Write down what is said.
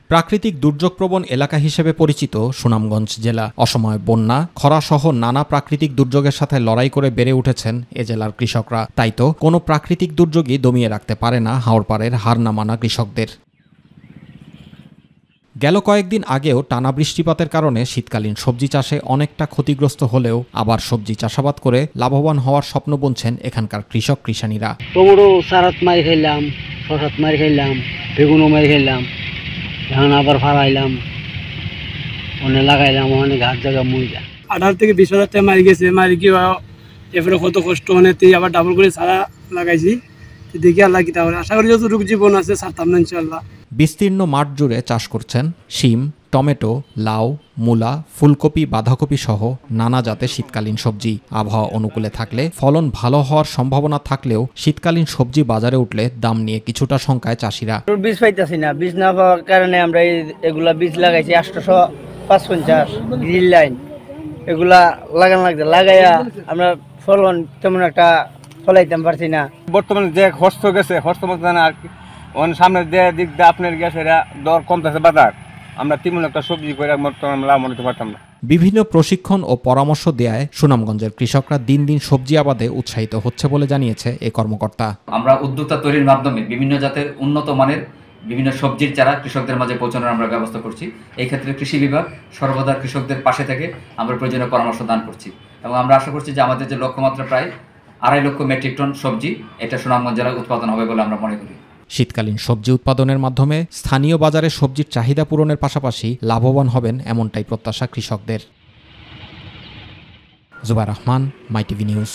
প্রাকৃতিক দুর্যোগপ্রবণ এলাকা হিসেবে পরিচিত সুনামগঞ্জ জেলা। অসময়ে বন্যা, খরাসহ নানা প্রাকৃতিক দুর্যোগের সাথে লড়াই করে বেড়ে উঠেছেন এ জেলার কৃষকরা। তাই তো কোনো প্রাকৃতিক দুর্যোগই দমিয়ে রাখতে পারে না হাওড়পাড়ের হার না মানা কৃষকদের। গেল কয়েকদিন আগেও টানা বৃষ্টিপাতের কারণে শীতকালীন সবজি চাষে অনেকটা ক্ষতিগ্রস্ত হলেও আবার সবজি চাষাবাদ করে লাভবান হওয়ার স্বপ্ন বুনছেন এখানকার কৃষক কৃষানীরা। টমেটো সারাত মারি খাইলাম, শসাত মারি খাইলাম, বেগুনও মারি খাইলাম, এখন আবার ফালাইলাম, অনেক লাগাইলাম, অনেক হাত জায়গা মরিয়া 18 থেকে 20 হাজার টাকা মারি গেছে। মারি কি এরপরে কত কষ্ট অনেক আবার ডাবল করে সারা লাগাইছি। দেখি আল্লাহ কি তাহলে আশা করি যতটুকু জীবন আছে ছাড়তাম না ইনশাল্লাহ। বিস্তীর্ণ মাঠ জুড়ে চাষ করছেন শিম, টমেটো, লাউ, মূলা, ফুলকপি, বাঁধাকপি সহ নানা জাতের শীতকালীন সবজি। আবহাওয়া অনুকূলে থাকলে ফলন ভালো হওয়ার সম্ভাবনা থাকলেও শীতকালীন সবজি বাজারে উঠলে দাম নিয়ে কিছুটা শঙ্কায় চাষিরা। বীজ পাইতেছি না, বীজ না পাওয়ার কারণে আমরা এগুলা বীজ লাগাইছি 855 গ্রিল লাইন, এগুলা লাগানো লাগছে। লাগাইয়া আমরা ফলন তেমন একটা ফলাইতে পারছি না। বর্তমানে যে খরচ গেছে খরচ আর কি সামনে দিক দিয়ে আপনার গ্যাস দর কমতেছে বাজার, আমরা তেমন একটা সবজি করে লাভ নিতে পারতাম না। বিভিন্ন প্রশিক্ষণ ও পরামর্শ দেয়ায় সুনামগঞ্জের কৃষকরা দিন দিন সবজি আবাদে উৎসাহিত হচ্ছে বলে জানিয়েছে এই কর্মকর্তা। আমরা উদ্যোক্তা তৈরির মাধ্যমে বিভিন্ন জাতের উন্নত মানের বিভিন্ন সবজির চারা কৃষকদের মাঝে পৌঁছানোর আমরা ব্যবস্থা করছি। এই ক্ষেত্রে কৃষি বিভাগ সর্বদা কৃষকদের পাশে থেকে আমরা প্রয়োজনীয় পরামর্শ দান করছি এবং আমরা আশা করছি যে আমাদের যে লক্ষ্যমাত্রা প্রায় 2.5 লক্ষ মেট্রিক টন সবজি এটা সুনামগঞ্জ জেলায় উৎপাদন হবে বলে আমরা মনে করি। শীতকালীন সবজি উৎপাদনের মাধ্যমে স্থানীয় বাজারে সবজির চাহিদা পূরণের পাশাপাশি লাভবান হবেন এমনটাই প্রত্যাশা কৃষকদের। জুবাইর রহমান, মাই টিভি নিউজ।